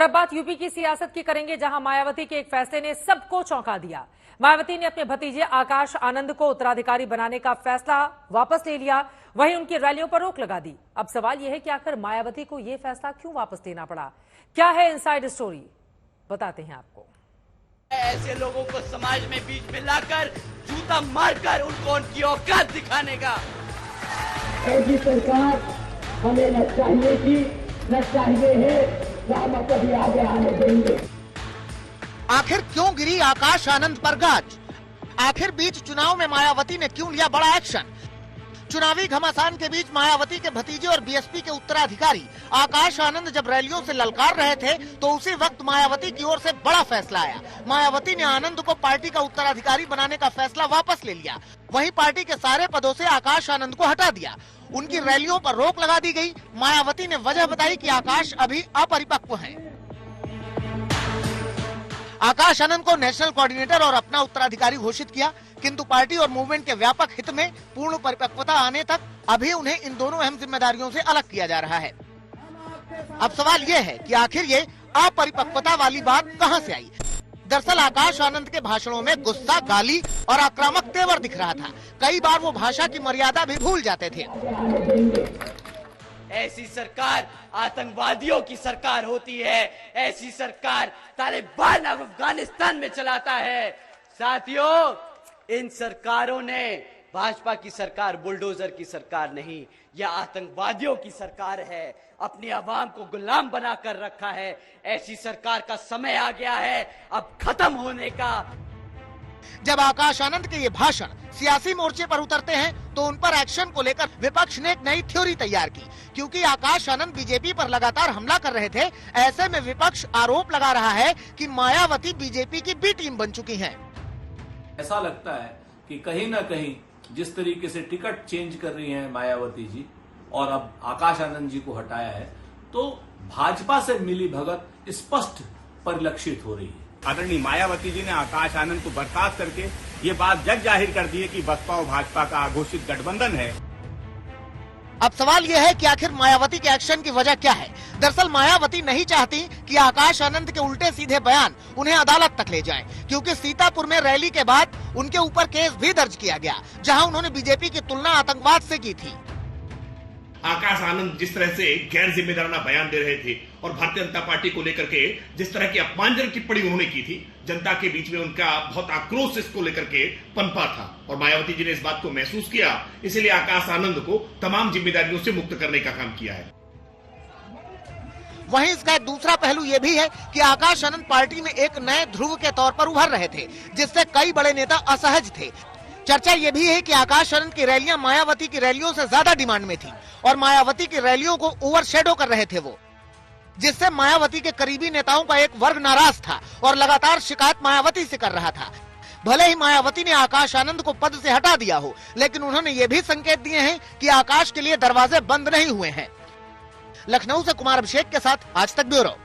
अब बात यूपी की सियासत की करेंगे, जहां मायावती के एक फैसले ने सबको चौंका दिया। मायावती ने अपने भतीजे आकाश आनंद को उत्तराधिकारी बनाने का फैसला वापस ले लिया, वहीं उनकी रैलियों पर रोक लगा दी। अब सवाल यह है कि आखिर मायावती को यह फैसला क्यों वापस लेना पड़ा? क्या है इनसाइड स्टोरी, बताते हैं आपको। ऐसे लोगों को समाज में बीच में लाकर जूता मारकर उनको उनकी औकात दिखाने का ऐसी सरकार हमें न चाहिए कि न चाहिए है, हम कभी आगे आने देंगे। आखिर क्यों गिरी आकाश आनंद पर गाज? आखिर बीच चुनाव में मायावती ने क्यों लिया बड़ा एक्शन? चुनावी घमासान के बीच मायावती के भतीजे और बीएसपी के उत्तराधिकारी आकाश आनंद जब रैलियों से ललकार रहे थे तो उसी वक्त मायावती की ओर से बड़ा फैसला आया। मायावती ने आनंद को पार्टी का उत्तराधिकारी बनाने का फैसला वापस ले लिया। वहीं पार्टी के सारे पदों से आकाश आनंद को हटा दिया। उनकी रैलियों पर रोक लगा दी गई। मायावती ने वजह बताई कि आकाश अभी अपरिपक्व हैं। आकाश आनंद को नेशनल कोऑर्डिनेटर और अपना उत्तराधिकारी घोषित किया, किंतु पार्टी और मूवमेंट के व्यापक हित में पूर्ण परिपक्वता आने तक अभी उन्हें इन दोनों अहम जिम्मेदारियों से अलग किया जा रहा है। अब सवाल ये है कि आखिर ये अपरिपक्वता वाली बात कहां से आई? दरअसल आकाश आनंद के भाषणों में गुस्सा, गाली और आक्रामक तेवर दिख रहा था। कई बार वो भाषा की मर्यादा भी भूल जाते थे। ऐसी सरकार आतंकवादियों की सरकार होती है। ऐसी सरकार तालिबान अफगानिस्तान में चलाता है। साथियों, इन सरकारों ने भाजपा की सरकार बुलडोजर की सरकार नहीं, यह आतंकवादियों की सरकार है। अपनी आवाम को गुलाम बनाकर रखा है। ऐसी सरकार का समय आ गया है अब खत्म होने का। जब आकाश आनंद के ये भाषण सियासी मोर्चे पर उतरते हैं तो उन पर एक्शन को लेकर विपक्ष ने एक नई थ्योरी तैयार की। क्योंकि आकाश आनंद बीजेपी पर लगातार हमला कर रहे थे, ऐसे में विपक्ष आरोप लगा रहा है कि मायावती बीजेपी की बी टीम बन चुकी हैं। ऐसा लगता है कि कहीं ना कहीं जिस तरीके से टिकट चेंज कर रही हैं मायावती जी और अब आकाश आनंद जी को हटाया है, तो भाजपा से मिली भगत स्पष्ट परिलक्षित हो रही है। आदरणीय मायावती जी ने आकाश आनंद को बर्खास्त करके ये बात जग जाहिर कर दी है कि बसपा और भाजपा का घोषित गठबंधन है। अब सवाल यह है कि आखिर मायावती के एक्शन की वजह क्या है? दरअसल मायावती नहीं चाहती कि आकाश आनंद के उल्टे सीधे बयान उन्हें अदालत तक ले जाएं, क्योंकि सीतापुर में रैली के बाद उनके ऊपर केस भी दर्ज किया गया, जहां उन्होंने बीजेपी की तुलना आतंकवाद से की थी। आकाश आनंद जिस तरह से गैर जिम्मेदाराना बयान दे रहे थे और भारतीय जनता पार्टी को लेकर के जिस तरह की अपमानजनक टिप्पणी उन्होंने की थी, जनता के बीच में उनका बहुत आक्रोश इसको लेकर के पनपा था और मायावती जी ने इस बात को महसूस किया, इसलिए आकाश आनंद को तमाम जिम्मेदारियों से मुक्त करने का काम किया है। वहीं इसका एक दूसरा पहलू यह भी है कि आकाश आनंद पार्टी में एक नए ध्रुव के तौर पर उभर रहे थे, जिससे कई बड़े नेता असहज थे। चर्चा ये भी है कि आकाश आनंद की रैलियां मायावती की रैलियों से ज्यादा डिमांड में थी और मायावती की रैलियों को ओवरशैडो कर रहे थे वो, जिससे मायावती के करीबी नेताओं का एक वर्ग नाराज था और लगातार शिकायत मायावती से कर रहा था। भले ही मायावती ने आकाश आनंद को पद से हटा दिया हो, लेकिन उन्होंने ये भी संकेत दिए हैं कि आकाश के लिए दरवाजे बंद नहीं हुए हैं। लखनऊ से कुमार अभिषेक के साथ आज तक ब्यूरो।